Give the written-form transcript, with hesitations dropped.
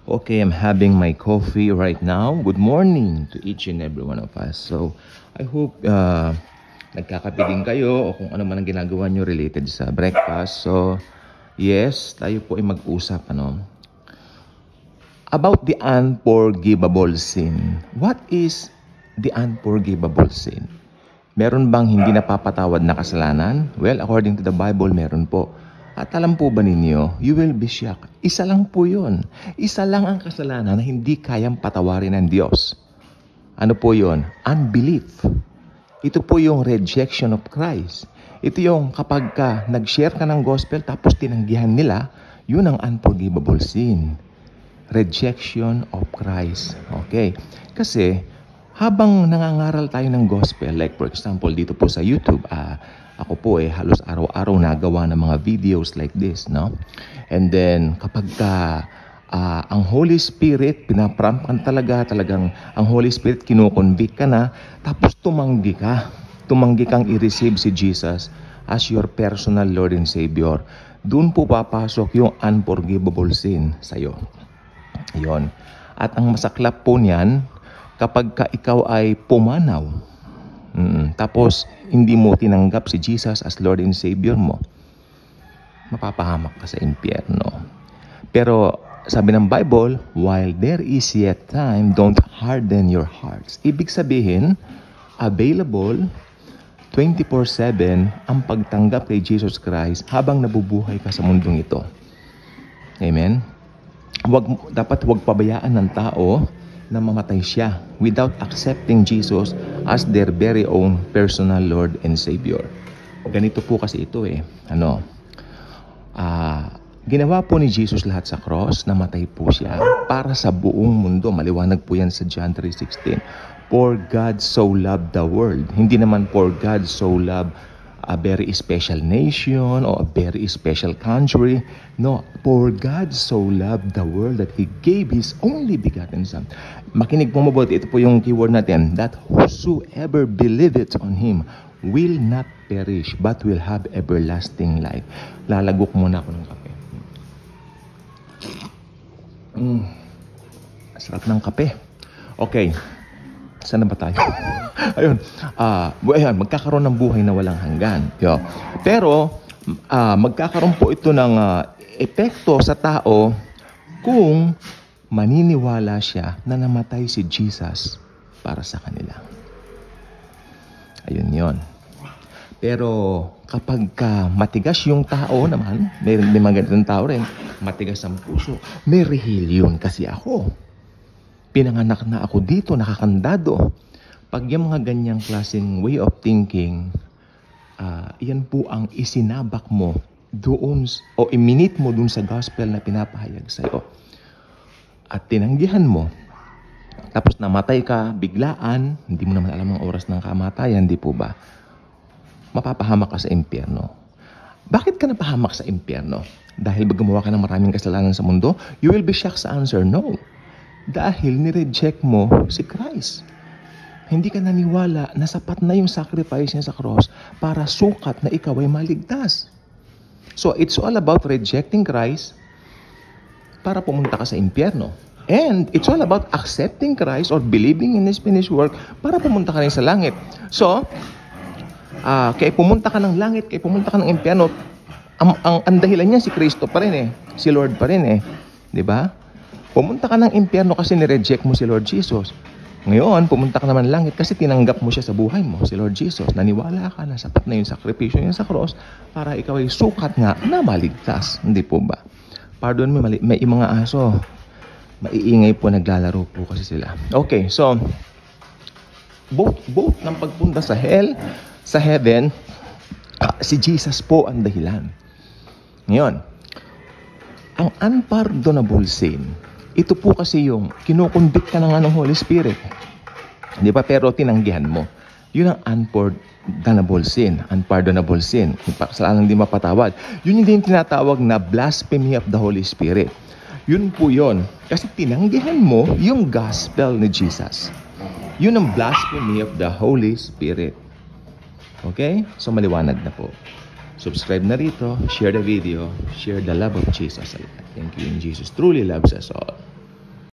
Okay, I'm having my coffee right now. Good morning to each and every one of us. So, I hope nagkakape din kayo o kung ano man ang ginagawa nyo related sa breakfast. So, yes, tayo po ay mag-usap about the unforgivable sin. What is the unforgivable sin? Meron bang hindi napapatawad na kasalanan? Well, according to the Bible, meron po. At alam po ba ninyo, you will be shocked. Isa lang po yun. Isa lang ang kasalanan na hindi kayang patawarin ng Diyos. Ano po yun? Unbelief. Ito po yung rejection of Christ. Ito yung kapag ka nag-share ka ng gospel tapos tinanggihan nila, yun ang unforgivable sin. Rejection of Christ. Okay. Kasi habang nangangaral tayo ng gospel, like for example dito po sa YouTube, ako po halos araw-araw nagawa ng mga videos like this, no? And then kapag ang Holy Spirit, pinaprampan talagang ang Holy Spirit kino-convict ka na, tapos tumanggi kang i-receive si Jesus as your personal Lord and Savior. Doon po papasok yung unforgivable sin sa'yo. Yon. At ang masaklap po niyan, kapag ikaw ay pumanaw, tapos hindi mo tinanggap si Jesus as Lord and Savior mo, mapapahamak ka sa impyerno. Pero sabi ng Bible, while there is yet time, don't harden your hearts. Ibig sabihin, available 24/7 ang pagtanggap kay Jesus Christ habang nabubuhay ka sa mundong ito. Amen? Dapat huwag pabayaan ng tao na mamatay siya without accepting Jesus as their very own personal Lord and Savior. Ganito po kasi ito ginawa po ni Jesus lahat sa cross, namatay po siya para sa buong mundo. Maliwanag po yan sa John 3:16. For God so loved the world. Hindi naman for God so loved a very special nation or a very special country. No, for God so loved the world that He gave His only begotten Son. Makinig po mabuti, ito po yung keyword natin, that whosoever believeth on Him will not perish but will have everlasting life. Lalagok muna ako ng kape. Sarap ng kape. Okay. Saan na ba tayo? Ayun. Magkakaroon ng buhay na walang hanggan. Pero, magkakaroon po ito ng epekto sa tao kung maniniwala siya na namatay si Jesus para sa kanila. Ayun yon. Pero, kapag matigas yung tao naman, may mga ganitong tao rin, matigas ang puso, may rehilyon kasi ako. Pinanganak na ako dito, nakakandado. Pag yung mga ganyang klaseng way of thinking, yan po ang isinabak mo doon o iminit mo doon sa gospel na pinapahayag sa'yo. At tinanggihan mo. Tapos namatay ka, biglaan, hindi mo naman alam ang oras ng kamatayan, di po ba? Mapapahamak ka sa impyerno. Bakit ka napahamak sa impyerno? Dahil ba gumawa ka ng maraming kasalanan sa mundo? You will be shocked sa answer, no. Dahil nireject mo si Christ. Hindi ka naniwala na sapat na yung sacrifice niya sa cross para sukat na ikaw ay maligtas. So, it's all about rejecting Christ para pumunta ka sa impyerno. And it's all about accepting Christ or believing in His finished work para pumunta ka rin sa langit. So, kaya pumunta ka ng langit, kaya pumunta ka ng impyerno, ang dahilan niya si Kristo pa rin si Lord pa rin di ba? Pumunta ka ng impyerno kasi nireject mo si Lord Jesus. Ngayon, pumunta ka naman langit kasi tinanggap mo siya sa buhay mo, si Lord Jesus. Naniwala ka na sapat na yung sakripisyo niya sa cross para ikaw ay sukat nga na maligtas. Hindi po ba? Pardon me, may mga aso. Maiingay po, naglalaro po kasi sila. Okay, so, both ng pagpunta sa hell, sa heaven, si Jesus po ang dahilan. Ngayon, ang unpardonable sin, ito po kasi yung kinukonvict ka na nga ng Holy Spirit. Di ba? Pero tinanggihan mo. Yun ang unpardonable sin. Unpardonable sin. Kasalanan hindi mapatawad. Yun hindi yung tinatawag na blasphemy of the Holy Spirit. Yun po yun. Kasi tinanggihan mo yung gospel ni Jesus. Yun ang blasphemy of the Holy Spirit. Okay? So maliwanag na po. Subscribe na rito, share the video, share the love of Jesus. Thank you, and Jesus truly loves us all.